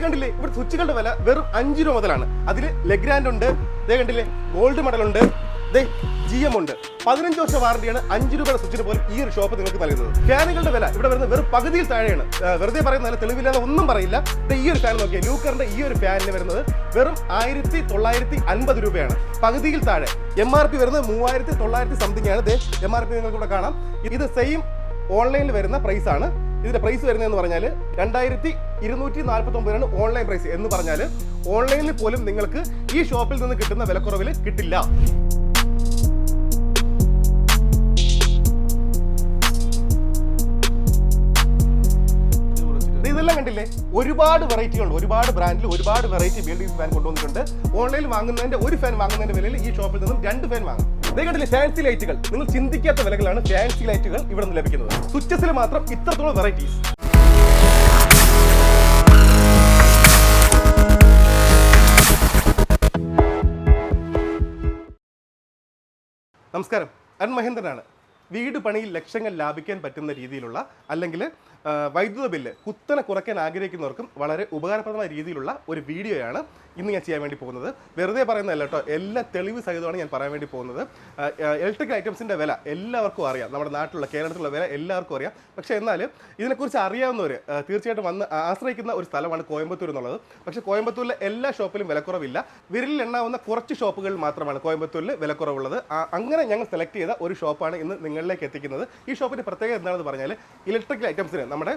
കണ്ടില്ലേ ഇവിടെ സ്വിച്ചുകളുടെ വില വെറും 5 രൂപ മുതലാണ്. അതിൽ ലെഗ്രാൻഡ് ഉണ്ട്, കണ്ടില്ലേ ഗോൾഡ് മെഡൽ ഉണ്ട്, GM ഉണ്ട്. 15 വർഷ വാറണ്ടിയാണ് 5 രൂപയുടെ സ്വിച്ചിന് പോലും ഈ ഒരു ഷോപ്പ് നിങ്ങൾക്ക് നൽകുന്നത്. ഫാനുകളുടെ വില ഇവിടെ വരുന്നത് വെറും പകുതിയിൽ താഴെയാണ്. വെറുതെ പറയുന്നതല്ല, തെളിവില്ലാതെ ഒന്നും പറയില്ല. ഈ ഒരു ഫാൻ നോക്കിയാൽ ലൂക്കറിന്റെ ഈ ഒരു ഫാനിന് വരുന്നത് വെറും 1950 രൂപയാണ്, പകുതിയിൽ താഴെ. MRP വരുന്നത് 3900 സംതിങ് ആണ്. MRP നിങ്ങൾക്ക് ഇവിടെ കാണാം. ഇത് സെയിം ഓൺലൈനിൽ വരുന്ന പ്രൈസ് ആണ്. ഇതിന്റെ പ്രൈസ് വരുന്നതെന്ന് പറഞ്ഞാൽ 2249 ഓൺലൈൻ പ്രൈസ് എന്ന് പറഞ്ഞാൽ ഓൺലൈനിൽ പോലും നിങ്ങൾക്ക് ഈ ഷോപ്പിൽ നിന്ന് കിട്ടുന്ന വിലക്കുറവിൽ കിട്ടില്ല. ഇതെല്ലാം കണ്ടില്ലേ, ഒരുപാട് വെറൈറ്റികളുണ്ട്, ഒരുപാട് ബ്രാൻഡിൽ ഒരുപാട് വെറൈറ്റി ബിൽഡിംഗ് ഫാൻ കൊണ്ടുവന്നിട്ടുണ്ട്. ഓൺലൈനിൽ വാങ്ങുന്നതിന്റെ ഒരു ഫാൻ വാങ്ങുന്നതിന്റെ വിലയിൽ ഈ ഷോപ്പിൽ നിന്നും 2 ഫാൻ വാങ്ങാം. കണ്ടില്ലേ ഫാൻസി ലൈറ്റുകൾ, നിങ്ങൾ ചിന്തിക്കാത്ത വിലകളാണ് ഫാൻസി ലൈറ്റുകൾ ഇവിടെ നിന്ന് ലഭിക്കുന്നത്. സ്വിച്ചസിൽ മാത്രം ഇത്രത്തോളം വെറൈറ്റീസ്. നമസ്കാരം, അരുൺ മഹേന്ദ്രനാണ്. വീട് പണിയിൽ ലക്ഷങ്ങൾ ലാഭിക്കാൻ പറ്റുന്ന രീതിയിലുള്ള അല്ലെങ്കിൽ വൈദ്യുത ബില്ല് കുത്തനെ കുറയ്ക്കാൻ ആഗ്രഹിക്കുന്നവർക്കും വളരെ ഉപകാരപ്രദമായ രീതിയിലുള്ള ഒരു വീഡിയോയാണ് ഇന്ന് ഞാൻ ചെയ്യാൻ വേണ്ടി പോകുന്നത്. വെറുതെ പറയുന്നതല്ല കേട്ടോ, എല്ലാ തെളിവ് സഹിതമാണ് ഞാൻ പറയാൻ വേണ്ടി പോകുന്നത്. ഇലക്ട്രിക്കൽ ഐറ്റംസിൻ്റെ വില എല്ലാവർക്കും അറിയാം, നമ്മുടെ നാട്ടിലുള്ള കേരളത്തിലുള്ള വില എല്ലാവർക്കും അറിയാം. പക്ഷേ എന്നാൽ ഇതിനെക്കുറിച്ച് അറിയാവുന്നവർ തീർച്ചയായിട്ടും വന്ന് ആശ്രയിക്കുന്ന ഒരു സ്ഥലമാണ് കോയമ്പത്തൂർ എന്നുള്ളത്. പക്ഷേ കോയമ്പത്തൂരിലെ എല്ലാ ഷോപ്പിലും വിലക്കുറവില്ല. വിരലിൽ എണ്ണാവുന്ന കുറച്ച് ഷോപ്പുകളിൽ മാത്രമാണ് കോയമ്പത്തൂരിൽ വിലക്കുറവുള്ളത്. അങ്ങനെ ഞങ്ങൾ സെലക്ട് ചെയ്ത ഒരു ഷോപ്പാണ് ഇന്ന് നിങ്ങളിലേക്ക് എത്തിക്കുന്നത്. ഈ ഷോപ്പിൻ്റെ പ്രത്യേകത എന്താണെന്ന് പറഞ്ഞാൽ ഇലക്ട്രിക്കൽ ഐറ്റംസിന് നമ്മുടെ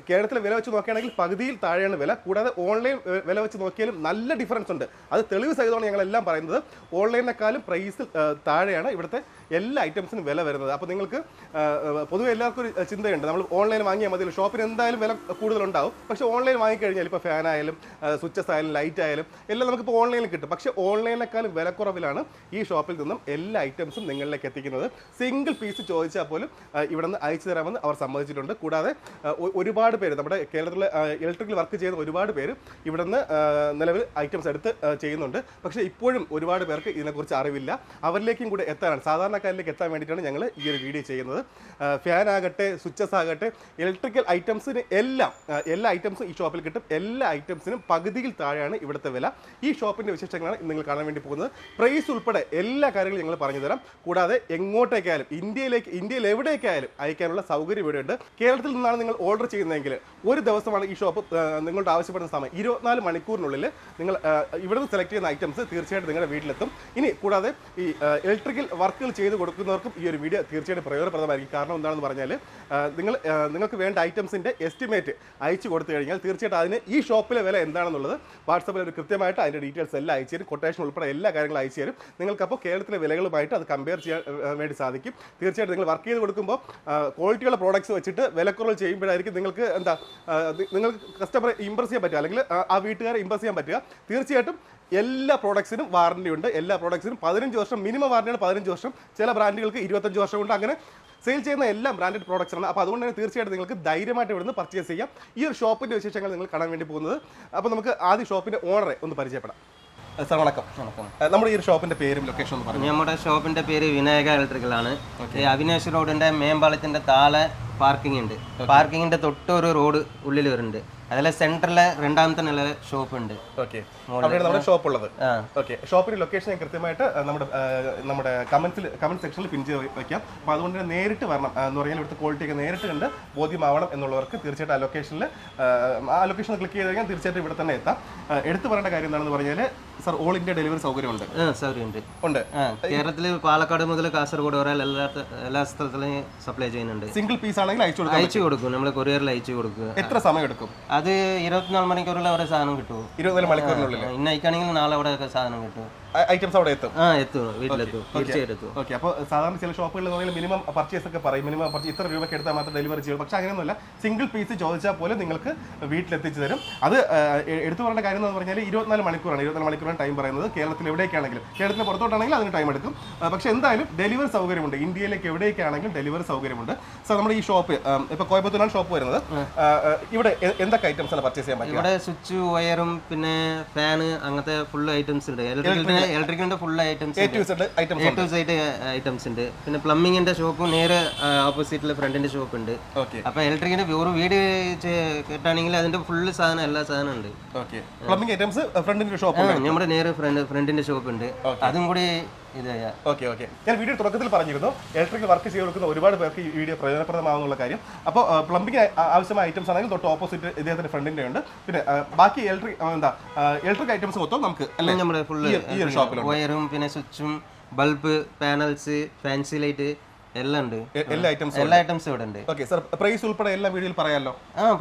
കേരളത്തിലെ വില വെച്ച് നോക്കുകയാണെങ്കിൽ പകുതിയിൽ താഴെയാണ് വില. കൂടാതെ ഓൺലൈൻ വില വെച്ച് നോക്കിയാലും നല്ല ഡിഫറൻസ് ഉണ്ട്. അത് തെളിവ് സഹിതമാണ് ഞങ്ങളെല്ലാം പറയുന്നത്. ഓൺലൈനിനെക്കാളും പ്രൈസ് താഴെയാണ് ഇവിടുത്തെ എല്ലാ ഐറ്റംസിനും വില വരുന്നത്. അപ്പോൾ നിങ്ങൾക്ക് പൊതുവെ എല്ലാവർക്കും ഒരു ചിന്തയുണ്ട്, നമ്മൾ ഓൺലൈൻ വാങ്ങിയാൽ മതി, ഷോപ്പിന് എന്തായാലും വില കൂടുതലുണ്ടാവും. പക്ഷേ ഓൺലൈൻ വാങ്ങിക്കഴിഞ്ഞാൽ ഇപ്പോൾ ഫാൻ ആയാലും സ്വിച്ചസ് ആയാലും ലൈറ്റ് ആയാലും എല്ലാം നമുക്കിപ്പോൾ ഓൺലൈനിൽ കിട്ടും. പക്ഷേ ഓൺലൈനിനെക്കാളും വിലക്കുറവിലാണ് ഈ ഷോപ്പിൽ നിന്നും എല്ലാ ഐറ്റംസും നിങ്ങളിലേക്ക് എത്തിക്കുന്നത്. സിംഗിൾ പീസ് ചോദിച്ചാൽ പോലും ഇവിടെ നിന്ന് അയച്ചു തരാമെന്ന് അവർ സമ്മതിച്ചിട്ടുണ്ട്. കൂടാതെ ഒരുപാട് പേര് നമ്മുടെ കേരളത്തിലെ ഇലക്ട്രിക്കൽ വർക്ക് ചെയ്യുന്ന ഒരുപാട് പേര് ഇവിടെ നിന്ന് നിലവിൽ ഐറ്റംസ് എടുത്ത് ചെയ്യുന്നുണ്ട്. പക്ഷേ ഇപ്പോഴും ഒരുപാട് പേർക്ക് ഇതിനെക്കുറിച്ച് അറിവില്ല. അവരിലേക്കും കൂടെ എത്താനാണ്, സാധാരണക്കാരിലേക്ക് എത്താൻ വേണ്ടിയിട്ടാണ് ഞങ്ങൾ ഈ ഒരു വീഡിയോ ചെയ്യുന്നത്. ഫാൻ ആകട്ടെ, സ്വിച്ചസ് ആകട്ടെ, ഇലക്ട്രിക്കൽ ഐറ്റംസിന് എല്ലാ ഐറ്റംസും ഈ ഷോപ്പിൽ കിട്ടും. എല്ലാ ഐറ്റംസിനും പകുതിയിൽ താഴെയാണ് ഇവിടുത്തെ വില. ഈ ഷോപ്പിൻ്റെ വിശേഷങ്ങളാണ് നിങ്ങൾ കാണാൻ വേണ്ടി പോകുന്നത്. പ്രൈസ് ഉൾപ്പെടെ എല്ലാ കാര്യങ്ങളും ഞങ്ങൾ പറഞ്ഞു തരാം. കൂടാതെ എങ്ങോട്ടേക്കായാലും ഇന്ത്യയിൽ എവിടേക്കായാലും അയക്കാനുള്ള സൗകര്യം ഇവിടെയുണ്ട്. കേരളത്തിൽ നിന്നാണ് നിങ്ങൾ ഓർഡർ ചെയ്യുന്നതെങ്കിൽ ഒരു ദിവസമാണ് ഈ ഷോപ്പ് നിങ്ങളുടെ ആവശ്യപ്പെടുന്ന സമയം. 24 മണിക്കൂറിനുള്ളിൽ നിങ്ങൾ ഇവിടെ നിന്ന് സെലക്ട് ചെയ്യുന്ന ഐറ്റംസ് തീർച്ചയായിട്ടും നിങ്ങളുടെ വീട്ടിലെത്തും. ഇനി കൂടാതെ ഈ ഇലക്ട്രിക്കൽ വർക്കുകൾ ചെയ്ത് കൊടുക്കുന്നവർക്കും ഈ ഒരു വീഡിയോ തീർച്ചയായിട്ടും പ്രയോജനപ്രദമായിരിക്കും. കാരണം എന്താണെന്ന് പറഞ്ഞാൽ നിങ്ങൾക്ക് വേണ്ട ഐറ്റംസിൻ്റെ എസ്റ്റിമേറ്റ് അയച്ചു കൊടുത്തു കഴിഞ്ഞാൽ തീർച്ചയായിട്ടും അതിന് ഈ ഷോപ്പിലെ വില എന്താണെന്നുള്ളത് വാട്സാപ്പിൽ ഒരു കൃത്യമായിട്ട് അതിൻ്റെ ഡീറ്റെയിൽസ് എല്ലാം അയച്ചു തരും. കൊട്ടേഷൻ ഉൾപ്പെടെ എല്ലാ കാര്യങ്ങളും അയച്ചു തരും. നിങ്ങൾക്കപ്പോൾ കേരളത്തിലെ വിലകളുമായിട്ട് അത് കമ്പയർ ചെയ്യാൻ വേണ്ടി സാധിക്കും. തീർച്ചയായിട്ടും നിങ്ങൾ വർക്ക് ചെയ്ത് കൊടുക്കുമ്പോൾ ക്വാളിറ്റിയുള്ള പ്രോഡക്ട്സ് വെച്ചിട്ട് വിലക്കുറവ് ചെയ്യുമ്പോഴായിരിക്കും നിങ്ങൾക്ക് നിങ്ങൾക്ക് കസ്റ്റമറെ ഇംപ്രസ് ചെയ്യാൻ പറ്റുക, അല്ലെങ്കിൽ ആ വീട്ടുകാരെ ഇംപ്രസ് ചെയ്യാൻ പറ്റുക. തീർച്ചയായിട്ടും എല്ലാ പ്രോഡക്ട്സിനും വാറണ്ടി ഉണ്ട്. എല്ലാ പ്രോഡക്ട്സിനും 15 വർഷം മിനിമം വാറണ്ടിയാണ്. 15 വർഷം, ചില ബ്രാൻഡുകൾക്ക് 25 വർഷം കൊണ്ട് അങ്ങനെ സെയിൽ ചെയ്യുന്ന എല്ലാം ബ്രാൻഡഡ് പ്രോഡക്ട്സ് ആണ്. അപ്പോൾ അതുകൊണ്ട് തന്നെ തീർച്ചയായിട്ടും നിങ്ങൾക്ക് ധൈര്യമായിട്ട് ഇവിടുന്ന് പർച്ചേസ് ചെയ്യാം. ഈ ഒരു ഷോപ്പിൻ്റെ വിശേഷങ്ങൾ നിങ്ങൾ കാണാൻ വേണ്ടി പോകുന്നത്. അപ്പോൾ നമുക്ക് ആദ്യം ഷോപ്പിൻ്റെ ഓണറെ ഒന്ന് പരിചയപ്പെടാം. സാർ വണക്കം. നമ്മുടെ ഈ ഒരു ഷോപ്പിന്റെ പേരും ലൊക്കേഷൻ ഒന്ന് പറഞ്ഞു. നമ്മുടെ ഷോപ്പിന്റെ പേര് വിനായക ഇലക്ട്രിക്കൽ ആണ്. അവിനാശ് റോഡിന്റെ മേമ്പാളത്തിന്റെ താഴെ പാർക്കിംഗ് ഉണ്ട്. പാർക്കിങ്ങിന്റെ തൊട്ടൊരു റോഡ് ഉള്ളിൽ വരുന്നുണ്ട്. അതിലെ സെന്ററിലെ 2ാമത്തെ നില ഷോപ്പ് ഉണ്ട്. ഓക്കെ, അവിടെയാണ് നമ്മുടെ ഷോപ്പ് ഉള്ളത്. ഓക്കെ, ഷോപ്പിന്റെ ലൊക്കേഷൻ കൃത്യമായിട്ട് നമ്മുടെ കമന്റ് സെക്ഷനിൽ പിൻ ചെയ്ത് വെക്കാം. അപ്പോൾ അതുകൊണ്ട് തന്നെ നേരിട്ട് വരണം എന്ന് പറഞ്ഞാൽ ഇവിടുത്തെ ക്വാളിറ്റി ഒക്കെ നേരിട്ട് കണ്ട് ബോധ്യമാവണം എന്നുള്ളവർക്ക് തീർച്ചയായിട്ടും ആ ലൊക്കേഷനിൽ ക്ലിക്ക് ചെയ്ത് കഴിഞ്ഞാൽ തീർച്ചയായിട്ടും ഇവിടെ തന്നെ എത്താം. എടുത്തു പറയേണ്ട കാര്യം എന്താണെന്ന് പറഞ്ഞാൽ സർ, ഓൾ ഇന്ത്യ ഡെലിവറി സൗകര്യമുണ്ട്. ഉണ്ട്. കേരളത്തിൽ പാലക്കാട് മുതൽ കാസർഗോഡ് വരെ എല്ലാ സ്ഥലത്തിലും സപ്ലൈ ചെയ്യുന്നുണ്ട്. സിംഗിൾ പീസ് ആണെങ്കിൽ അയച്ചു കൊടുക്കും. നമ്മൾ കൊറിയറിൽ അയച്ചു കൊടുക്കും. എത്ര സമയം എടുക്കും? അത് 24 മണിക്കൂറിൽ അവരെ സാധനം കിട്ടും. 24 മണിക്കൂറിനുള്ളിൽ ഇന്ന് അയക്കുകയാണെങ്കിൽ നാളെ അവിടെ സാധനം കിട്ടും. ഐറ്റംസ് അവിടെ എത്തും. വീട്ടിലെത്തും, തീർച്ചയായിട്ടും എത്തും. ഓക്കെ, അപ്പോൾ സാധാരണ ചില ഷോപ്പുകളിൽ മിനിമം പർച്ചേസ് ഒക്കെ പറയും, മിനിമം പർച്ചേസ് ഇത്ര രൂപയ്ക്ക് എടുത്താൽ മാത്രം ഡെലിവറി ചെയ്യും. പക്ഷേ അങ്ങനെയൊന്നുമല്ല, സിംഗിൾ പീസ് ചോദിച്ചാൽ പോലും നിങ്ങൾക്ക് വീട്ടിലെത്തിച്ച് തരും. അത് എടുത്തു പറയേണ്ട കാര്യം എന്ന് പറഞ്ഞാൽ 24 മണിക്കൂറാണ് ടൈം പറയുന്നത്. കേരളത്തിൽ എവിടേക്കാണെങ്കിലും, കേരളത്തിന് പുറത്തോട്ടാണെങ്കിൽ അതിന് ടൈം എടുക്കും. പക്ഷേ എന്തായാലും ഡെലിവറി സൗകര്യമുണ്ട്. ഇന്ത്യയിലേക്ക് എവിടേക്കാണെങ്കിലും ഡെലിവറി സൗകര്യമുണ്ട്. സോ നമ്മുടെ ഈ ഷോപ്പ് ഇപ്പോൾ കോയമ്പത്തൂരാണ് ഷോപ്പ് വരുന്നത്. ഇവിടെ എന്തൊക്കെ ഐറ്റംസ് ആണ് പർച്ചേസ് ചെയ്യാൻ പറ്റും? ഇവിടെ സ്വിച്ച്, വയറും പിന്നെ ഫാന്, അങ്ങനത്തെ ഫുൾ ഐറ്റംസ് ഉണ്ട്. ഇലക്ട്രിക്കൽ ഇലക്ട്രിക്കിന്റെ full items A to Z items items ഉണ്ട്. പിന്നെ പ്ലംബിങ്ങിന്റെ ഷോപ്പും നേരെ ഓപ്പോസിറ്റിൽ ഫ്രണ്ടിന്റെ ഷോപ്പ് ഉണ്ട്. ഓക്കെ അപ്പൊ ഇലക്ട്രിക്കിന്റെ ഒരു വീട് കിട്ടാണെങ്കിൽ അതിന്റെ ഫുള്ള് സാധനം എല്ലാ സാധനം ഉണ്ട്. ഓക്കെ പ്ലംബിംഗ് ഐറ്റംസ് ഫ്രണ്ടിന്റെ ഷോപ്പ് നമ്മുടെ നേരെ ഫ്രണ്ടിന്റെ ഷോപ്പ് ഉണ്ട്. അതും കൂടി ഓക്കെ ഓക്കെ ഞാൻ വീഡിയോ തുടക്കത്തിൽ പറഞ്ഞിരുന്നു ഇലക്ട്രിക്കൽ വർക്ക് ചെയ്ത് കൊടുക്കുന്ന ഒരുപാട് പേർക്ക് ഈ വീഡിയോ പ്രയോജനപ്രദമാകുന്നുള്ള കാര്യം. അപ്പോൾ പ്ലംബിംഗ് ആവശ്യമായ ഐറ്റംസ് ആണെങ്കിൽ തൊട്ട് ഓപ്പോസിറ്റ് ഇദ്ദേഹത്തിന്റെ ഫ്രണ്ടിന്റെ ഉണ്ട്. പിന്നെ ബാക്കി ഇലക്ട്രിക് ഐറ്റംസ് മൊത്തം നമുക്ക് നമ്മുടെ ഫുള്ള് ഈ ഒരു ഷോപ്പിൽ വയറും പിന്നെ സ്വിച്ചും ബൾബ് പാനൽസ് ഫാൻസി ലൈറ്റ് എല്ലാം ഉണ്ട്. എല്ലാ ഐറ്റംസും ഇവിടെ ഉണ്ട്. ഓക്കെ സർ പ്രൈസ് ഉൾപ്പെടെ എല്ലാ വീഡിയോയിൽ പറയാമല്ലോ?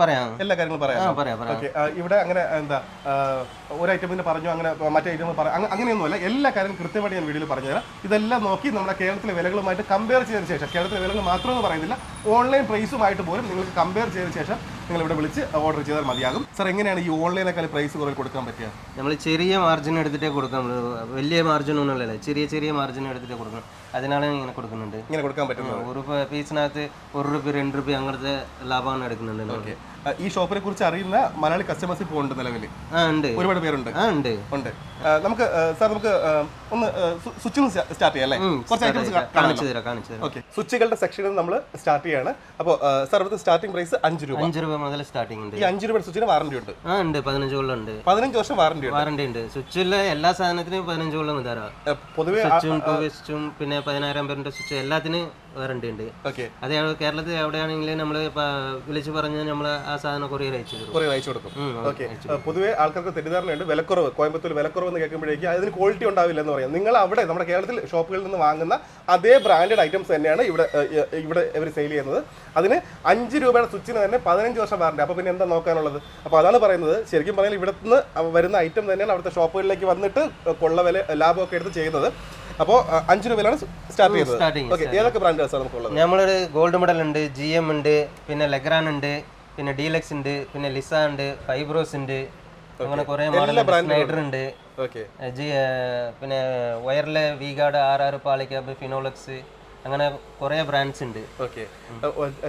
പറയാം, എല്ലാ കാര്യങ്ങളും പറയാം. ഓക്കെ ഇവിടെ അങ്ങനെ ഒരു ഐറ്റമിന് പറഞ്ഞു അങ്ങനെ മറ്റേ ഐറ്റം പറയാം അങ്ങനെയൊന്നുമല്ല. എല്ലാ കാര്യങ്ങളും കൃത്യമായിട്ട് ഞാൻ വീഡിയോയിൽ പറഞ്ഞുതരാം. ഇതെല്ലാം നോക്കി നമ്മുടെ കേരളത്തിലെ വിലകളുമായിട്ട് കമ്പയർ ചെയ്തതിന് ശേഷം, കേരളത്തിലെ വിലകൾ മാത്രമെന്ന് പറയുന്നില്ല, ഓൺലൈൻ പ്രൈസുമായിട്ട് പോലും നിങ്ങൾക്ക് കമ്പയർ ചെയ്തതിന് ശേഷം നിങ്ങൾ ഇവിടെ വിളിച്ച് ഓർഡർ ചെയ്താൽ മതിയാകും. സർ എങ്ങനെയാണ് ഈ ഓൺലൈനേക്കാൾ പ്രൈസ് കുറേ കൊടുക്കാൻ പറ്റുക? നമ്മൾ ചെറിയ മാർജിൻ എടുത്തിട്ടേ കൊടുക്കാം. വലിയ മാർജിൻ ഒന്നുമില്ലല്ലേ, ചെറിയ മാർജിൻ എടുത്തിട്ടേ കൊടുക്കണം. അതിനാണ് ഇങ്ങനെ കൊടുക്കുന്നുണ്ട്. ഇങ്ങനെ കൊടുക്കാൻ പറ്റുന്നത് ഒരു പീസിനകത്ത് ₹1 ₹2 അങ്ങനത്തെ ലാഭമാണ് എടുക്കുന്നുണ്ട്. ഓക്കെ ഈ ഷോപ്പിനെ കുറിച്ച് അറിയുന്ന മലയാളി കസ്റ്റമേഴ്സ് ഇപ്പോൾ ഉണ്ട് നിലവിൽ? ഉണ്ട്, ഒരുപാട് പേരുണ്ട്. ഉണ്ട്. നമുക്ക് സാർ നമുക്ക് ഒന്ന് സ്വിച്ചിൽ സ്റ്റാർട്ട് ചെയ്യാം അല്ലേ? കുറച്ച് ഐറ്റംസ് കാണിച്ചു തരാം. ഓക്കെ സ്വിച്ചുകളുടെ സെക്ഷനിൽ നമ്മൾ സ്റ്റാർട്ട് ചെയ്യാണ്. അപ്പോൾ സാർ ഇവിടുത്തെ സ്റ്റാർട്ടിംഗ് പ്രൈസ് ₹5 മുതൽ സ്റ്റാർട്ടിംഗ് ഉണ്ട്. ഈ ₹5 സ്വിച്ചിന് വാറണ്ടി ഉണ്ട്? ഉണ്ട്, 15 കൊല്ലമുണ്ട്. 15 വർഷം വാറണ്ടി ഉണ്ട്. സ്വിച്ചിലെ എല്ലാ സാധനത്തിനും 15 കൊല്ലം തരാം. പൊതുവെ സ്വിച്ചും പിന്നെ 10,000 പേരുടെ സ്വിച്ച് എല്ലാത്തിനും വാറണ്ടി ഉണ്ട്. അതെ കേരളത്തിൽ എവിടെയാണെങ്കിലും നമ്മൾ വിളിച്ച് പറഞ്ഞാൽ നമ്മൾ ആ സാധനം കൊറിയർ അയച്ചു കൊടുക്കും. ഓക്കെ പൊതുവെ ആൾക്കാർക്ക് തെറ്റിദ്ധാരണയുണ്ട് വിലക്കുറവ്, കോയമ്പത്തൂർ വിലക്കുറവ് എന്ന് കേൾക്കുമ്പോഴേക്കും അതിന് ക്വാളിറ്റി ഉണ്ടാവില്ല എന്ന് പറയാം. നിങ്ങൾ അവിടെ നമ്മുടെ കേരളത്തിൽ ഷോപ്പുകളിൽ നിന്ന് വാങ്ങുന്ന അതേ ബ്രാൻഡഡ് ഐറ്റംസ് തന്നെയാണ് ഇവിടെ ഇവർ സെയിൽ ചെയ്യുന്നത്. അതിന് ₹5 സ്വിച്ചിന് തന്നെ 15 വർഷം വാറണ്ടി. അപ്പോൾ പിന്നെ എന്താ നോക്കാനുള്ളത്? അപ്പോൾ അതാണ് പറയുന്നത്. ശരിക്കും പറഞ്ഞാൽ ഇവിടെ നിന്ന് വരുന്ന ഐറ്റം തന്നെയാണ് അവിടുത്തെ ഷോപ്പുകളിലേക്ക് വന്നിട്ട് കൊള്ള വില ലാഭമൊക്കെ എടുത്ത് ചെയ്യുന്നത്. അപ്പോൾ ₹5 സ്റ്റാർട്ട് ചെയ്യുന്നത്. ഓക്കെ ഏതൊക്കെ ബ്രാൻഡാണ് നമുക്കുള്ളത്? നമ്മളൊരു ഗോൾഡ് മെഡൽ ഉണ്ട്, GM ഉണ്ട്, പിന്നെ ലെഗ്രാൻ ഉണ്ട്, പിന്നെ ഡീലക്സ് ഉണ്ട്, പിന്നെ ലിസ ഉണ്ട്, ഫൈബ്രോസ് ഉണ്ട്, അങ്ങനെ കുറെ മോഡൽ സ്നൈഡർ ഉണ്ട്. പിന്നെ വയറിലെ വിഗാർഡ്, RR പാളിക്കാബ്, ഫിനോളക്സ്, അങ്ങനെ കുറെ ബ്രാൻഡ്സ് ഉണ്ട്. ഓക്കെ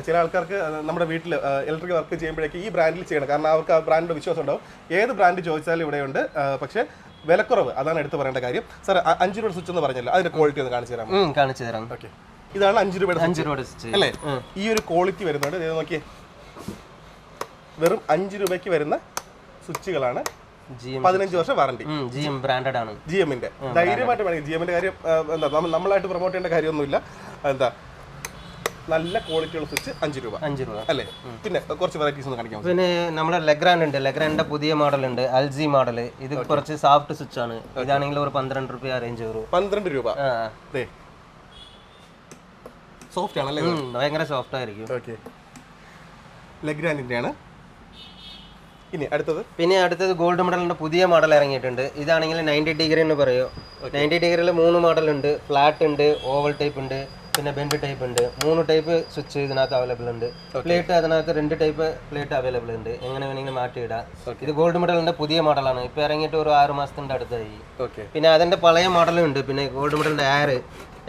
ചില ആൾക്കാർക്ക് നമ്മുടെ വീട്ടിൽ ഇലക്ട്രിക് വർക്ക് ചെയ്യുമ്പോഴേക്കും ഈ ബ്രാൻഡിൽ ചെയ്യണം, കാരണം അവർക്ക് ആ ബ്രാൻഡിന്റെ വിശ്വാസം ഉണ്ടാവും. ഏത് ബ്രാൻഡ് ചോദിച്ചാലും ഇവിടെയുണ്ട്. പക്ഷേ വിലക്കുറവ് അതാണ് എടുത്ത് പറയേണ്ട കാര്യം. സാർ ₹5 സ്വിച്ച് എന്ന് പറഞ്ഞല്ലോ, അതിന്റെ ക്വാളിറ്റി ഒന്ന് കാണിച്ചു തരാം. ഓക്കെ ഇതാണ് ₹5 സ്വിച്ച് അല്ലേ? ഈ ഒരു ക്വാളിറ്റി വരുന്നുണ്ട്. ഇത് നോക്കിയേ, വെറും ₹5 വരുന്ന സ്വിച്ചുകളാണ്. 15 വർഷം വാറണ്ടി. GM ബ്രാൻഡഡ് ആണ്. GM-ന്റെ ധൈര്യമായിട്ട് വേണമെങ്കിൽ GM-ന്റെ കാര്യം എന്താ നമ്മളായിട്ട് പ്രൊമോട്ട് ചെയ്യേണ്ട കാര്യമൊന്നുമില്ല. എന്താ നല്ല ക്വാളിറ്റിയുള്ള സ്വിച്ച് ₹5 അല്ലേ? പിന്നെ കുറച്ച് വെറൈറ്റീസ് ഒന്ന് കാണിക്കാം. പിന്നെ നമ്മുടെ ലെഗ്രാൻ ഉണ്ട്. ലെഗ്രാൻഡിന്റെ പുതിയ മോഡൽ ഉണ്ട്, LG മോഡൽ. ഇത് കുറച്ച് സോഫ്റ്റ് സ്വിച്ച് ആണ്. ഇതാണെങ്കിൽ ഒരു ₹12 റേഞ്ച് വരും. ₹12 സോഫ്റ്റ് ആണല്ലേ? ഭയങ്കര സോഫ്റ്റ് ആയിരിക്കും. ഓക്കെ ലെഗ്രാൻഡിന്റെ ആണ്. ഇനി അടുത്തത് ഗോൾഡ് മെഡലിന്റെ പുതിയ മോഡൽ ഇറങ്ങിയിട്ടുണ്ട്. ഇതാണെങ്കിൽ 90 ഡിഗ്രി എന്ന് പറയും. 90 ഡിഗ്രിയിൽ 3 മോഡൽ ഉണ്ട്. ഫ്ലാറ്റ് ഉണ്ട്, ഓവൽ ടൈപ്പ് ഉണ്ട്, പിന്നെ ബെൻഡ് ടൈപ്പ് ഉണ്ട്. 3 ടൈപ്പ് സ്വിച്ച് ഇതിനകത്ത് അവൈലബിൾ ഉണ്ട്. പ്ലേറ്റ് അതിനകത്ത് 2 ടൈപ്പ് പ്ലേറ്റ് അവൈലബിൾ ഉണ്ട്. എങ്ങനെ വേണമെങ്കിലും മാറ്റിയിടാം. ഇത് ഗോൾഡ് മെഡലിന്റെ പുതിയ മോഡലാണ്. ഇപ്പൊ ഇറങ്ങിയിട്ട് ഒരു 6 മാസത്തിന്റെ അടുത്തായി. പിന്നെ അതിന്റെ പഴയ മോഡലും ഉണ്ട്. പിന്നെ ഗോൾഡ് മെഡലിന്റെ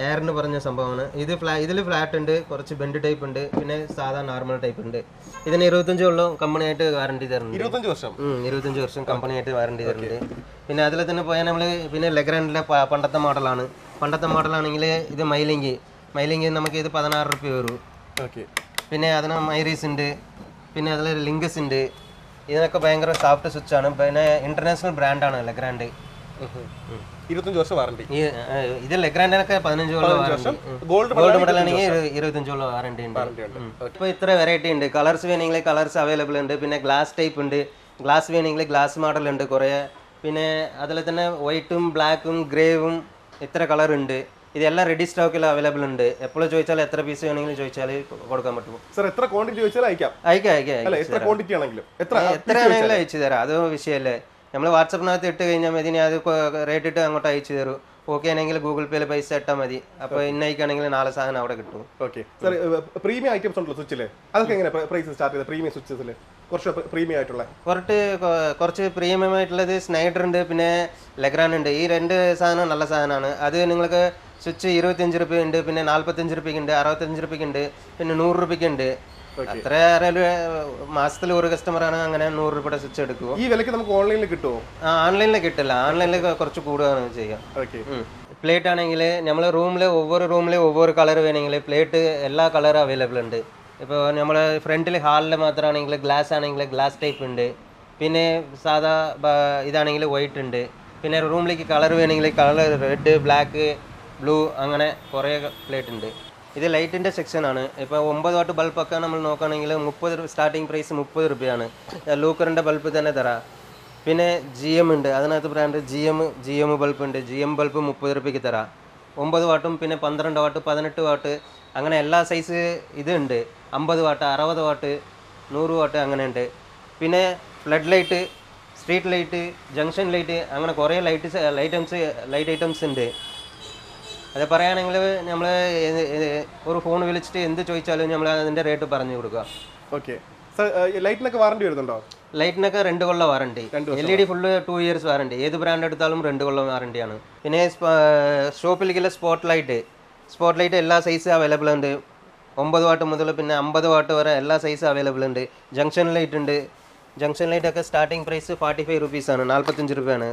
എയർ എന്ന് പറഞ്ഞ സംഭവമാണ്. ഇതിൽ ഫ്ലാറ്റ് ഉണ്ട്, കുറച്ച് ബെൻഡ് ടൈപ്പ് ഉണ്ട്, പിന്നെ സാധാ നോർമൽ ടൈപ്പ് ഉണ്ട്. ഇതിന് 25 കൊല്ലം കമ്പനിയായിട്ട് വാറണ്ടി തരുന്നുണ്ട്. 25 വർഷം കമ്പനിയായിട്ട് വാറണ്ടി തരുന്നുണ്ട്. പിന്നെ അതിൽ തന്നെ പോയാൽ നമ്മൾ പിന്നെ ലെഗ്രാൻഡിലെ പണ്ടത്തെ മോഡലാണെങ്കിൽ ഇത് മൈലിംഗ് നമുക്ക് ഇത് ₹16 വരും. പിന്നെ അതിന് മൈറീസ് ഉണ്ട്, പിന്നെ അതിൽ ലിങ്കസ് ഉണ്ട്. ഇതിനൊക്കെ ഭയങ്കര സോഫ്റ്റ് സ്വിച്ച് ആണ്. പിന്നെ ഇന്റർനാഷണൽ ബ്രാൻഡാണ് ലെഗ്രാൻഡ്. 25 വർഷം വാറണ്ടി. ഇത് ലെഗ്രാൻഡിനൊക്കെ 15 കൊല്ലം. ഗോൾഡ് മെഡൽ ആണെങ്കിൽ 25 കൊല്ലം വാറണ്ടി ഉണ്ട്. ഇപ്പൊ ഇത്ര വെറൈറ്റി ഉണ്ട്. കളേഴ്സ് വേണമെങ്കിൽ കളേഴ്സ് അവൈലബിൾ ഉണ്ട്. പിന്നെ ഗ്ലാസ് ടൈപ്പ് ഉണ്ട്. ഗ്ലാസ് വേണമെങ്കിൽ ഗ്ലാസ് മോഡൽ ഉണ്ട് കുറേ. പിന്നെ അതിൽ തന്നെ വൈറ്റും ബ്ലാക്കും ഗ്രേവും ഇത്ര കളർ ഉണ്ട്. ഇതെല്ലാം റെഡി സ്റ്റോക്കിൽ അവൈലബിൾ ഉണ്ട്. എപ്പോഴും ചോദിച്ചാൽ എത്ര പീസ് വേണമെങ്കിലും ചോദിച്ചാൽ കൊടുക്കാൻ പറ്റും. സർ എത്ര ക്വാണ്ടിറ്റി ചോദിച്ചാൽ അയക്കാം. എത്ര ആണെങ്കിലും അയച്ചു തരാം. അത് വിഷയമല്ലേ. നമ്മൾ വാട്സപ്പിനകത്ത് ഇട്ട് കഴിഞ്ഞാൽ മതി. അത് റേറ്റ് ഇട്ട് അങ്ങോട്ട് അയച്ചു തരും. ഓക്കെ ആണെങ്കിൽ ഗൂഗിൾ പേയിൽ പൈസ ഇട്ടാൽ മതി. അപ്പോൾ ഇന്നയിക്കാണെങ്കിൽ നാളെ സാധനം അവിടെ കിട്ടും. ഓക്കെ സാർ പ്രീമിയം ഐറ്റംസ് ഉണ്ടല്ലോ സ്വിച്ചില്, അതൊക്കെ എങ്ങനെ പ്രൈസ് സ്റ്റാർട്ട് ചെയ്തത്? പ്രീമിയം സ്വിച്ചസിൽ കുറച്ച് പ്രീമിയം ആയിട്ടുള്ള കുറച്ച് പ്രീമിയം ആയിട്ടുള്ളത് സ്നൈഡർ ഉണ്ട്, പിന്നെ ലെഗ്രാൻ ഉണ്ട്. ഈ 2 സാധനം നല്ല സാധനമാണ്. അത് നിങ്ങൾക്ക് സ്വിച്ച് ₹25 ഉണ്ട്, പിന്നെ ₹45 ഉണ്ട്, ₹65 ഉണ്ട്, പിന്നെ ₹100 ഉണ്ട്. അത്ര മാസത്തിൽ ഒരു കസ്റ്റമറാണ് അങ്ങനെ 100 രൂപയുടെ സ്വിച്ച് എടുക്കുമോ. ഈ വിലക്ക് നമുക്ക് ഓൺലൈനിൽ കിട്ടുമോ? ഓൺലൈനിൽ കിട്ടില്ല, ഓൺലൈനിൽ കുറച്ച് കൂടുകയാണ് ചെയ്യുക. ഓക്കെ. പ്ലേറ്റ് ആണെങ്കിൽ നമ്മൾ ഒവ്വൊരു റൂമിൽ ഒവ്വൊരു കളർ വേണമെങ്കിൽ പ്ലേറ്റ് എല്ലാ കളറും അവൈലബിൾ ഉണ്ട്. ഇപ്പോൾ നമ്മൾ ഫ്രണ്ടിൽ ഹാളിൽ മാത്രമാണെങ്കിൽ ഗ്ലാസ് ആണെങ്കിൽ ഗ്ലാസ് ടൈപ്പ് ഉണ്ട്. പിന്നെ സാധാ ഇതാണെങ്കിൽ വൈറ്റ് ഉണ്ട്. പിന്നെ റൂമിലേക്ക് കളർ വേണമെങ്കിൽ കളർ റെഡ്, ബ്ലാക്ക്, ബ്ലൂ അങ്ങനെ കുറേ പ്ലേറ്റ് ഉണ്ട്. ഇത് ലൈറ്റിൻ്റെ സെക്ഷനാണ്. ഇപ്പോൾ 9 വാട്ട് ബൾബൊക്കെ നമ്മൾ നോക്കുകയാണെങ്കിൽ 30 സ്റ്റാർട്ടിങ് പ്രൈസ് 30 രൂപയാണ്. ലൂക്കറിൻ്റെ ബൾബ് തന്നെ തരാം. പിന്നെ GM ഉണ്ട്, അതിനകത്ത് ബ്രാൻഡ് GM ബൾബ് ഉണ്ട്. GM ബൾബ് 30 രൂപയ്ക്ക് തരാം. 9 വാട്ടും പിന്നെ 12 വാട്ട്, 18 വാട്ട് അങ്ങനെ എല്ലാ സൈസ് ഇതുണ്ട്. 50 വാട്ട്, 60 വാട്ട്, 100 വാട്ട് അങ്ങനെ ഉണ്ട്. പിന്നെ flood light, street light, junction light അങ്ങനെ കുറേ ലൈറ്റ് ഐറ്റംസ് ഉണ്ട്. അത് പറയുകയാണെങ്കിൽ നമ്മൾ ഒരു ഫോൺ വിളിച്ചിട്ട് എന്ത് ചോദിച്ചാലും നമ്മൾ അതിൻ്റെ റേറ്റ് പറഞ്ഞു കൊടുക്കുക. ഓക്കെ. ലൈറ്റിനൊക്കെ വാറണ്ടി വരുന്നുണ്ടോ? ലൈറ്റിനൊക്കെ 2 കൊല്ലം warranty. LED full 2 years warranty. ഏത് ബ്രാൻഡ് എടുത്താലും 2 കൊല്ലം വാറണ്ടിയാണ്. പിന്നെ ഷോപ്പിലേക്കുള്ള സ്പോട്ട് ലൈറ്റ് എല്ലാ സൈസ് അവൈലബിൾ ഉണ്ട്. 9 വാട്ട് മുതൽ പിന്നെ 50 വാട്ട് വരെ എല്ലാ സൈസ് അവൈലബിൾ ഉണ്ട്. ജംഗ്ഷൻ ലൈറ്റ് ഉണ്ട്. ജംഗ്ഷൻ ലൈറ്റ് ഒക്കെ സ്റ്റാർട്ടിംഗ് പ്രൈസ് 45 റുപ്പീസാണ്, 45 രൂപയാണ്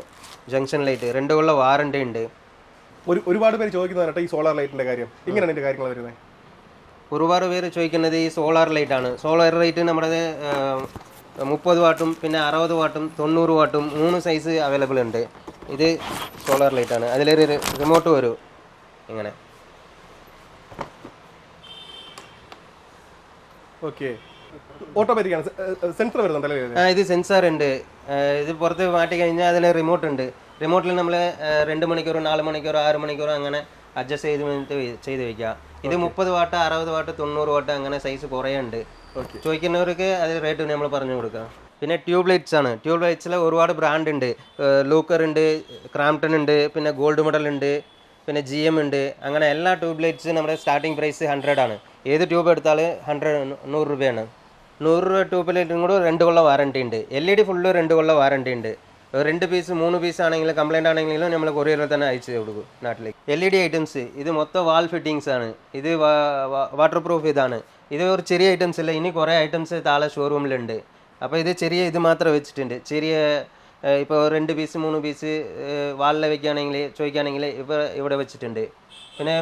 ജംഗ്ഷൻ ലൈറ്റ്. 2 കൊല്ലം വാറണ്ടി ഉണ്ട്. ഒരുപാട് പേര് ചോദിക്കുന്നതാണ് ഈ സോളാർ ലൈറ്റിന്റെ കാര്യം. ഇങ്ങനെയാണ് ഇതിന്റെ കാര്യങ്ങൾ വരുന്നത്. ഒരുപാട് പേര് ചോദിക്കുന്നത് ഈ സോളാർ ലൈറ്റ് ആണ്. സോളാർ ലൈറ്റ് നമ്മുടെ 30 വാട്ടും പിന്നെ 60 വാട്ടും 90 വാട്ടും 3 സൈസ് അവൈലബിൾ ഉണ്ട്. ഇത് സോളാർ ലൈറ്റ് ആണ്. അതിലൊരു റിമോട്ട് വരും ഇങ്ങനെ. ഓക്കെ. ഓട്ടോമാറ്റിക് ആണ്, സെൻസർ വരുന്നുണ്ടല്ലേ? ഇത് സെൻസർ ഉണ്ട്. ഇത് പുറത്ത് മാറ്റി കഴിഞ്ഞാൽ അതിന് റിമോട്ട് ഉണ്ട്. റിമോട്ടിൽ നമ്മൾ 2 മണിക്കൂർ, 4 മണിക്കൂർ, 6 മണിക്കൂർ അങ്ങനെ അഡ്ജസ്റ്റ് ചെയ്ത് വയ്ക്കുക. ഇത് 30 വാട്ട്, 60 വാട്ട്, 90 വാട്ട് അങ്ങനെ സൈസ് കുറേ ഉണ്ട്. ചോദിക്കുന്നവർക്ക് അത് റേറ്റ് നമ്മൾ പറഞ്ഞു കൊടുക്കാം. പിന്നെ ട്യൂബ് ലൈറ്റ്സ് ആണ്. ട്യൂബ് ലൈറ്റ്സിൽ ഒരുപാട് ബ്രാൻഡ് ഉണ്ട്. ലൂക്കർ ഉണ്ട്, ക്രാംപ്ടൺ ഉണ്ട്, പിന്നെ ഗോൾഡ് മെഡൽ ഉണ്ട്, പിന്നെ GM ഉണ്ട്. അങ്ങനെ എല്ലാ ട്യൂബ് ലൈറ്റ്സ് നമ്മുടെ സ്റ്റാർട്ടിംഗ് പ്രൈസ് 100 ആണ്. ഏത് ട്യൂബ് എടുത്താൽ 100 രൂപയാണ്. 100 രൂപ ട്യൂബ് ലൈറ്റിനും കൂടെ 2 കൊല്ലം വാറണ്ടി ഉണ്ട്. LED ഫുള്ള് 2 കൊല്ലം വാറണ്ടി ഉണ്ട്. 2 പീസ് 3 പീസ് ആണെങ്കിലും കംപ്ലൈൻറ്റ് ആണെങ്കിലും നമ്മൾ കൊറിയറിൽ തന്നെ അയച്ചു കൊടുക്കും നാട്ടിലേക്ക്. LED ഐറ്റംസ് ഇത് മൊത്തം വാൾ ഫിറ്റിങ്സ് ആണ്. ഇത് വാട്ടർ പ്രൂഫ് ഇതാണ്. ഇത് ഒരു ചെറിയ ഐറ്റംസ് ഇല്ല, ഇനി കുറേ ഐറ്റംസ് താഴെ ഷോറൂമിലുണ്ട്. അപ്പോൾ ഇത് ചെറിയ ഇത് മാത്രം വെച്ചിട്ടുണ്ട്. ചെറിയ ഇപ്പോൾ 2 പീസ് 3 പീസ് വാളിൽ വെക്കുകയാണെങ്കിൽ ചോദിക്കുകയാണെങ്കിൽ ഇവിടെ വെച്ചിട്ടുണ്ട്. പിന്നെ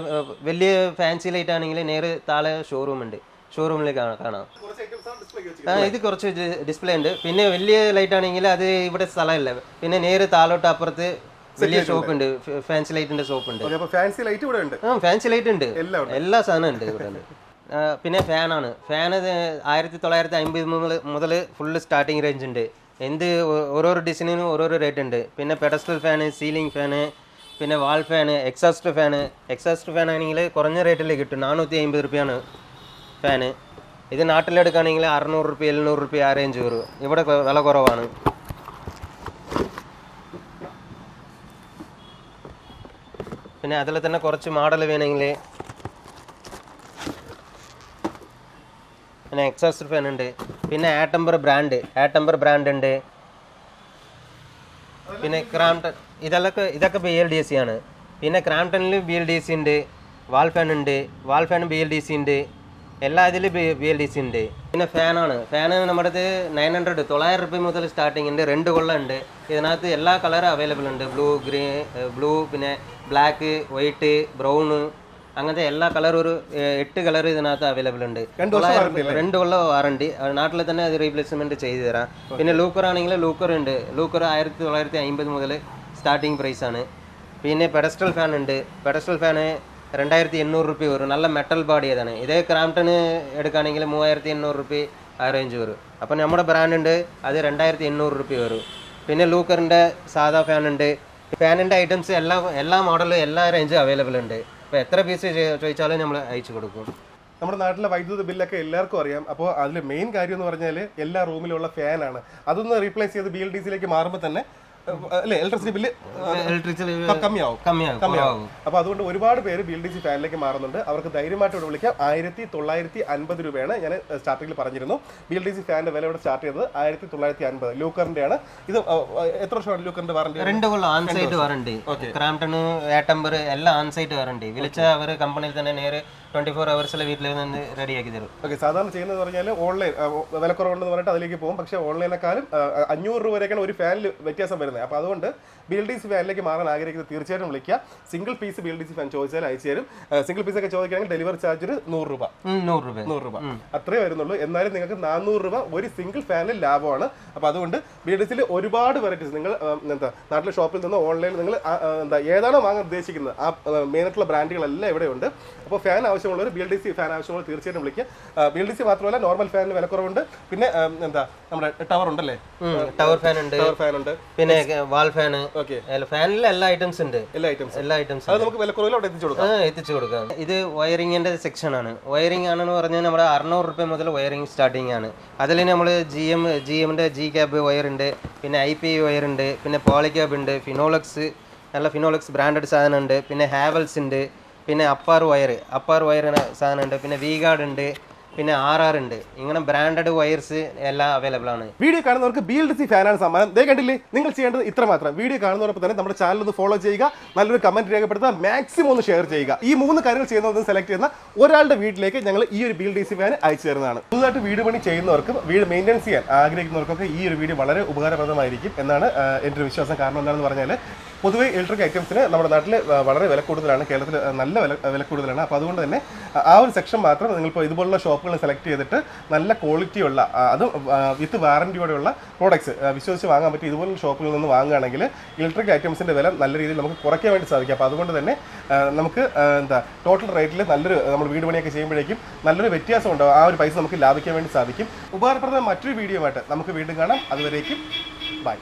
വലിയ ഫാൻസി ലൈറ്റ് ആണെങ്കിൽ നേരെ താഴെ ഷോറൂമുണ്ട്, ഷോറൂമിൽ കാണാം. ഇത് കുറച്ച് ഡിസ്പ്ലേ ഉണ്ട്. പിന്നെ വലിയ ലൈറ്റ് ആണെങ്കിൽ അത് ഇവിടെ സ്ഥലമില്ല. പിന്നെ നേരെ താഴോട്ട് അപ്പുറത്ത് വലിയ ഷോപ്പ് ഉണ്ട്, ഫാൻസി ലൈറ്റിന്റെ ഷോപ്പ് ഉണ്ട്. ഫാൻസി ലൈറ്റ് ഇവിടെ ഉണ്ട്. ഫാൻസി ലൈറ്റ് ഉണ്ട്, എല്ലാ സാധനവും ഉണ്ട് ഇവിടെ ഉണ്ട്. പിന്നെ ഫാനാണ്. ഫാൻ 1950 മുതൽ ഫുള്ള് സ്റ്റാർട്ടിങ് റേഞ്ച് ഉണ്ട്. ഓരോരോ ഡിസൈനിനും ഓരോരോ റേറ്റ് ഉണ്ട്. പിന്നെ പെഡസ്റ്റൽ ഫാന്, സീലിംഗ് ഫാന്, പിന്നെ വാൾ ഫാന്, എക്സോസ്റ്റ് ഫാൻ ആണെങ്കിൽ കുറഞ്ഞ റേറ്റിൽ കിട്ടും. 450 രൂപയാണ് ഫാന്. ഇത് നാട്ടിലെടുക്കുകയാണെങ്കിൽ 600 രൂപ 700 രൂപ ആ റേഞ്ച് വരും. ഇവിടെ വില കുറവാണ്. പിന്നെ അതിൽ തന്നെ കുറച്ച് മോഡൽ വേണമെങ്കിൽ പിന്നെ എക്സോസ്റ്റ് ഫാൻ ഉണ്ട്. പിന്നെ ആറ്റംബർ ബ്രാൻഡ് ഉണ്ട്. പിന്നെ ക്രാംപ്ടൺ ഇതൊക്കെ BLDC ആണ്. പിന്നെ ക്രാംപ്ടണിൽ BLDC ഉണ്ട്. വാൾ ഫാൻ BLDC ഉണ്ട്. എല്ലാ ഇതിലും BLDC ഉണ്ട്. പിന്നെ ഫാനാണ്. ഫാന് നമ്മുടെ 900 രൂപ മുതൽ സ്റ്റാർട്ടിംഗ് ഉണ്ട്. 2 കൊല്ലം ഉണ്ട്. ഇതിനകത്ത് എല്ലാ കളറും അവൈലബിൾ ഉണ്ട്. ബ്ലൂ പിന്നെ ബ്ലാക്ക്, വൈറ്റ്, ബ്രൗണ് അങ്ങനത്തെ എല്ലാ കളറും ഒരു 8 കളർ ഇതിനകത്ത് അവൈലബിൾ ഉണ്ട്. 2 കൊല്ലം വാറണ്ടി. നാട്ടിൽ തന്നെ അത് റീപ്ലേസ്മെന്റ് ചെയ്തു തരാം. പിന്നെ ലൂക്കർ ആണെങ്കിൽ ലൂക്കർ ഉണ്ട്. ലൂക്കർ 1950 മുതൽ സ്റ്റാർട്ടിംഗ് പ്രൈസ് ആണ്. പിന്നെ പെഡസ്റ്റൽ ഫാൻ ഉണ്ട്. പെഡസ്റ്റൽ ഫാന് 2800 രൂപ വരും. നല്ല മെറ്റൽ ബോഡി ഏതാണ്. ഇതേ ക്രാംപ്ടൺ എടുക്കുകയാണെങ്കിൽ 3800 രൂപ ആ റേഞ്ച് വരും. അപ്പം നമ്മുടെ ബ്രാൻഡ് ഉണ്ട്, അത് 2800 രൂപ വരും. പിന്നെ ലൂക്കറിൻ്റെ സാധാ ഫാൻ ഉണ്ട്. ഫാനിൻ്റെ ഐറ്റംസ് എല്ലാ മോഡലും എല്ലാ റേഞ്ചും അവൈലബിൾ ഉണ്ട്. അപ്പോൾ എത്ര പീസ് ചോദിച്ചാലും നമ്മൾ അയച്ചു കൊടുക്കും. നമ്മുടെ നാട്ടിലെ വൈദ്യുതി ബില്ലൊക്കെ എല്ലാവർക്കും അറിയാം. അപ്പോൾ അതിൽ മെയിൻ കാര്യം എന്ന് പറഞ്ഞാൽ എല്ലാ റൂമിലുള്ള ഫാനാണ്. അതൊന്ന് റീപ്ലേസ് ചെയ്ത് BLDC മാറുമ്പോൾ തന്നെ ഇലക്ട്രിസിറ്റി ബില്ല് കമ്മിയാവും. അപ്പൊ അതുകൊണ്ട് ഒരുപാട് പേര് BLDC ഫാനിലേക്ക് മാറുന്നുണ്ട്. അവർക്ക് ധൈര്യമായിട്ട് ഇവിടെ വിളിക്കാം. 1950 രൂപയാണ് ഞാൻ സ്റ്റാർട്ടിങ്ങിൽ പറഞ്ഞിരുന്നു. BLDC ഫാനിന്റെ വില ഇവിടെ സ്റ്റാർട്ട് ചെയ്തത് 1950. ലൂക്കറിന്റെ ആണ്. ഇത് എത്ര വർഷമാണ് ലൂക്കറിന്റെ വാറണ്ടി? 2 കൊല്ലം ഓൺസൈറ്റ് വാറണ്ടി. ക്രാംപ്ടൺ, ആറ്റംബർ എല്ലാം ഓൺസൈറ്റ് വാറണ്ടി. വിളിച്ച അവർ കമ്പനിയിൽ തന്നെ നേരെ 24 hours വീട്ടിൽ നിന്ന് റെഡിയാക്കി തരും. ഓക്കെ, സാധാരണ ചെയ്യുന്നത് പറഞ്ഞാൽ ഓൺലൈൻ വിലക്കുറവുണ്ടെന്ന് പറഞ്ഞിട്ട് അതിലേക്ക് പോകും. പക്ഷേ ഓൺലൈനേക്കാളും 500 രൂപ വരെയൊക്കെയാണ് ഒരു ഫാനിൽ വ്യത്യാസം വരുന്നത്. അപ്പോൾ അതുകൊണ്ട് BLDC ഫാനിലേക്ക് മാറാൻ ആഗ്രഹിക്കുന്നത് തീർച്ചയായിട്ടും വിളിക്കുക. സിംഗിൾ പീസ് BLDC ഫാൻ ചോദിച്ചാൽ അയച്ചു തരും. സിംഗിൾ പീസ് ഒക്കെ ചോദിക്കുകയാണെങ്കിൽ ഡെലിവറി ചാർജ് 100 രൂപ, 100 രൂപ അത്രേ വരുന്നുള്ളൂ. എന്നാലും നിങ്ങൾക്ക് 400 രൂപ ഒരു സിംഗിൾ ഫാനിൽ ലാഭമാണ്. അപ്പോൾ അതുകൊണ്ട് BLDCയിൽ ഒരുപാട് വെറൈറ്റീസ് നിങ്ങൾ നാട്ടിലെ ഷോപ്പിൽ നിന്ന് ഓൺലൈനിൽ നിങ്ങൾ ഏതാണോ വാങ്ങാൻ ഉദ്ദേശിക്കുന്നത് ആ മെയിനായിട്ടുള്ള ബ്രാൻഡുകളെല്ലാം ഇവിടെ ഉണ്ട്. അപ്പോൾ ഫാൻ ആവശ്യമുള്ളവർ BLDC ഫാൻ ആവശ്യമുള്ളവർ തീർച്ചയായിട്ടും വിളിക്കുക. BLDC മാത്രമല്ല നോർമൽ ഫാനിന് വിലക്കുറവുണ്ട്. പിന്നെ നമ്മുടെ ടവർ ഉണ്ടല്ലേ, ടവർ ഫാൻ ഉണ്ട്, പിന്നെ വാൾ ഫാൻ, ഫാനിൽ എല്ലാ ഐറ്റംസ് ഉണ്ട്. എല്ലാ ഐറ്റംസും നമുക്ക് വിലക്കുറവിൽ അവിടെ എത്തിച്ചു കൊടുക്കാം. ഇത് വയറിങ്ങിന്റെ സെക്ഷൻ ആണ്. വയറിംഗ് ആണെന്ന് പറഞ്ഞാൽ നമ്മുടെ 600 രൂപ മുതൽ വയറിംഗ് സ്റ്റാർട്ടിംഗ് ആണ്. അതിൽ നമ്മൾ GMന്റെ G ക്യാബ് വയർ ഉണ്ട്, പിന്നെ IPI വയർ ഉണ്ട്, പിന്നെ പോളിക്യാബ് ഉണ്ട്, ഫിനോളക്സ് നല്ല ഫിനോളക്സ് ബ്രാൻഡഡ് സാധനം ഉണ്ട്, പിന്നെ ഹാവൽസ് ഉണ്ട്, പിന്നെ അപ്പാർ വയർ സാധനം ഉണ്ട്, പിന്നെ V-ഗാർഡ് ഉണ്ട്, പിന്നെ RR ഉണ്ട്. ഇങ്ങനെ ബ്രാൻഡഡ് വയർസ് എല്ലാം അവൈലബിൾ ആണ്. വീഡിയോ കാണുന്നവർക്ക് BLDC ഫാനാണ് സമ്മാനം. ദേ കണ്ടില്ലേ, നിങ്ങൾ ചെയ്യേണ്ടത് ഇത്ര മാത്രം. വീഡിയോ കാണുന്നവരൊപ്പം തന്നെ നമ്മുടെ ചാനൽ ഒന്ന് ഫോളോ ചെയ്യുക, നല്ലൊരു കമന്റ് രേഖപ്പെടുത്തുക, മാക്സിമം ഒന്ന് ഷെയർ ചെയ്യുക. ഈ 3 കാര്യങ്ങൾ ചെയ്യുന്നവർ സെലക്ട് ചെയ്യുന്ന ഒരാളുടെ വീട്ടിലേക്ക് ഞങ്ങൾ ഈ ഒരു BLDC ഫാൻ അയച്ചു തരുന്നതാണ്. പുതുതായിട്ട് വീട് പണി ചെയ്യുന്നവർക്കും വീട് മെയിൻ്റെനൻസ് ചെയ്യാൻ ആഗ്രഹിക്കുന്നവർക്കൊക്കെ ഈ ഒരു വീഡിയോ വളരെ ഉപകാരപ്രദമായിരിക്കും എന്നാണ് എൻ്റെ ഒരു വിശ്വാസം. കാരണം എന്താണെന്ന് പറഞ്ഞാൽ പൊതുവെ ഇലക്ട്രിക് ഐറ്റംസിന് നമ്മുടെ നാട്ടിൽ വളരെ വില കൂടുതലാണ്, കേരളത്തിൽ നല്ല വില കൂടുതലാണ്. അപ്പോൾ അതുകൊണ്ട് തന്നെ ആ ഒരു സെക്ഷൻ മാത്രം നിങ്ങളിപ്പോൾ ഇതുപോലുള്ള ഷോപ്പുകൾ സെലക്ട് ചെയ്തിട്ട് നല്ല ക്വാളിറ്റിയുള്ള അതും വിത്ത് വാറൻറ്റിയോടെയുള്ള പ്രോഡക്ട്സ് വിശ്വസിച്ച് വാങ്ങാൻ പറ്റും. ഇതുപോലുള്ള ഷോപ്പുകളിൽ നിന്ന് വാങ്ങുകയാണെങ്കിൽ ഇലക്ട്രിക് ഐറ്റംസിൻ്റെ വില നല്ല രീതിയിൽ നമുക്ക് കുറയ്ക്കാൻ വേണ്ടി സാധിക്കും. അപ്പോൾ അതുകൊണ്ട് തന്നെ നമുക്ക് ടോട്ടൽ റേറ്റിൽ നമ്മൾ വീട് പണിയൊക്കെ ചെയ്യുമ്പോഴേക്കും നല്ലൊരു വ്യത്യാസം ഉണ്ടാവും. ആ ഒരു പൈസ നമുക്ക് ലാഭിക്കാൻ വേണ്ടി സാധിക്കും. ഉപകാരപ്രദമായ മറ്റൊരു വീഡിയോ ആയിട്ട് നമുക്ക് വീണ്ടും കാണാം. അതുവരേക്കും ബൈ.